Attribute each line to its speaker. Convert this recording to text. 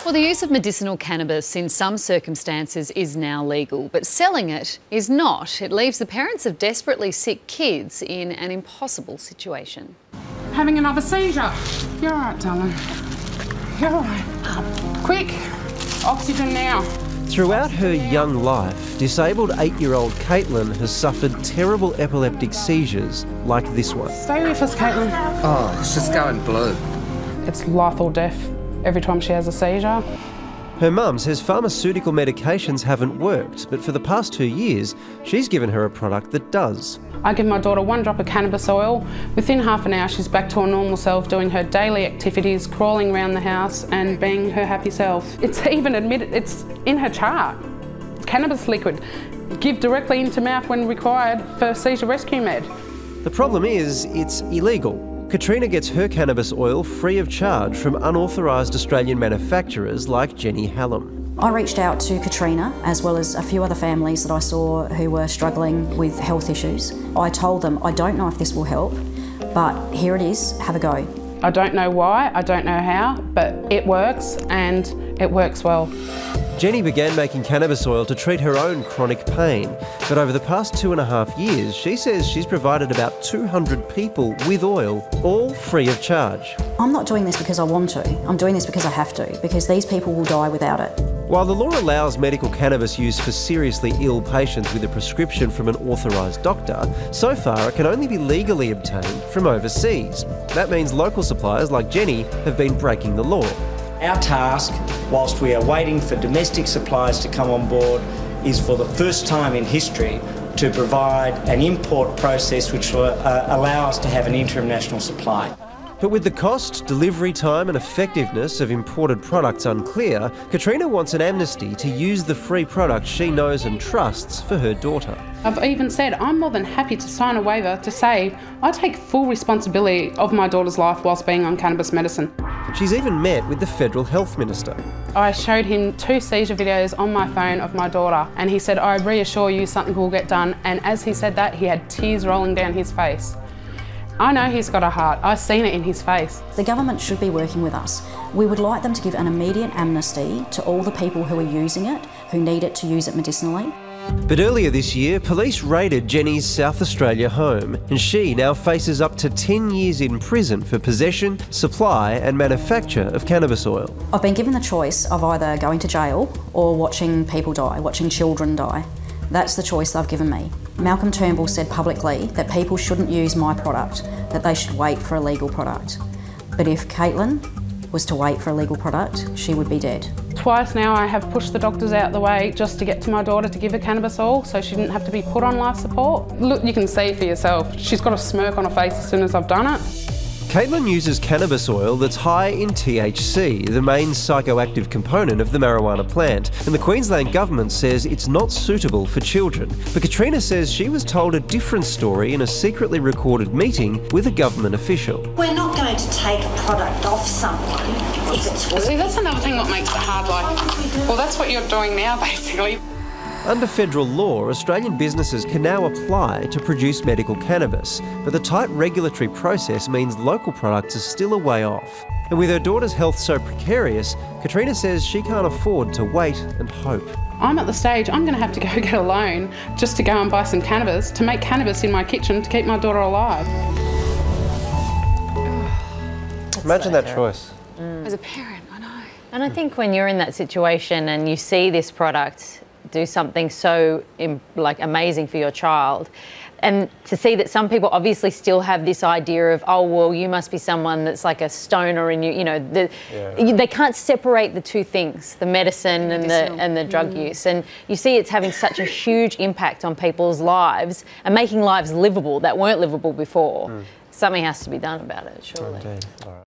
Speaker 1: Well, the use of medicinal cannabis in some circumstances is now legal, but selling it is not. It leaves the parents of desperately sick kids in an impossible situation.
Speaker 2: Having another seizure. You're all right, darling. You're all right. Quick, oxygen now.
Speaker 3: Throughout her young life, disabled 8-year-old Caitlin has suffered terrible epileptic seizures like this one.
Speaker 2: Stay with us, Caitlin.
Speaker 4: Oh, it's just going blue.
Speaker 2: It's life or death every time she has a seizure.
Speaker 3: Her mum says pharmaceutical medications haven't worked, but for the past 2 years, she's given her a product that does.
Speaker 2: I give my daughter 1 drop of cannabis oil. Within half an hour, she's back to her normal self, doing her daily activities, crawling around the house and being her happy self. It's even admitted, it's in her chart. Cannabis liquid. Give directly into mouth when required for seizure rescue med.
Speaker 3: The problem is, it's illegal. Katrina gets her cannabis oil free of charge from unauthorised Australian manufacturers like Jenny Hallam.
Speaker 5: I reached out to Katrina, as well as a few other families that I saw who were struggling with health issues. I told them, I don't know if this will help, but here it is, have a go.
Speaker 2: I don't know why, I don't know how, but it works and it works well.
Speaker 3: Jenny began making cannabis oil to treat her own chronic pain, but over the past 2.5 years, she says she's provided about 200 people with oil, all free of charge.
Speaker 5: I'm not doing this because I want to, I'm doing this because I have to, because these people will die without it.
Speaker 3: While the law allows medical cannabis use for seriously ill patients with a prescription from an authorised doctor, so far it can only be legally obtained from overseas. That means local suppliers like Jenny have been breaking the law.
Speaker 6: Our task, whilst we are waiting for domestic suppliers to come on board, is for the first time in history to provide an import process which will allow us to have an interim national supply.
Speaker 3: But with the cost, delivery time and effectiveness of imported products unclear, Katrina wants an amnesty to use the free product she knows and trusts for her daughter.
Speaker 2: I've even said I'm more than happy to sign a waiver to say I take full responsibility of my daughter's life whilst being on cannabis medicine.
Speaker 3: She's even met with the Federal Health Minister.
Speaker 2: I showed him 2 seizure videos on my phone of my daughter and he said, I reassure you something will get done, and as he said that, he had tears rolling down his face. I know he's got a heart. I've seen it in his face.
Speaker 5: The government should be working with us. We would like them to give an immediate amnesty to all the people who are using it, who need it to use it medicinally.
Speaker 3: But earlier this year, police raided Jenny's South Australia home, and she now faces up to 10 years in prison for possession, supply and manufacture of cannabis oil.
Speaker 5: I've been given the choice of either going to jail or watching people die, watching children die. That's the choice they've given me. Malcolm Turnbull said publicly that people shouldn't use my product, that they should wait for a legal product. But if Caitlin was to wait for a legal product, she would be dead.
Speaker 2: Twice now I have pushed the doctors out the way just to get to my daughter to give her cannabis oil so she didn't have to be put on life support. Look, you can see for yourself. She's got a smirk on her face as soon as I've done it.
Speaker 3: Caitlin uses cannabis oil that's high in THC, the main psychoactive component of the marijuana plant, and the Queensland government says it's not suitable for children. But Katrina says she was told a different story in a secretly recorded meeting with a government official.
Speaker 7: We're not going to take a product off someone if it's working.
Speaker 2: See, that's another thing that makes it hard, well, that's what you're doing now, basically.
Speaker 3: Under federal law, Australian businesses can now apply to produce medical cannabis, but the tight regulatory process means local products are still a way off. And with her daughter's health so precarious, Katrina says she can't afford to wait and hope.
Speaker 2: I'm at the stage I'm going to have to go get a loan just to go and buy some cannabis, to make cannabis in my kitchen to keep my daughter alive.
Speaker 3: Imagine that choice.
Speaker 1: As a parent, I know.
Speaker 8: And I think when you're in that situation and you see this product do something so amazing for your child, and to see that some people obviously still have this idea of, oh, well, you must be someone that's like a stoner, and they can't separate the two things, the medicine and the drug use. And you see it's having such a huge impact on people's lives and making lives livable that weren't livable before. Something has to be done about it, surely.
Speaker 3: Indeed. All right.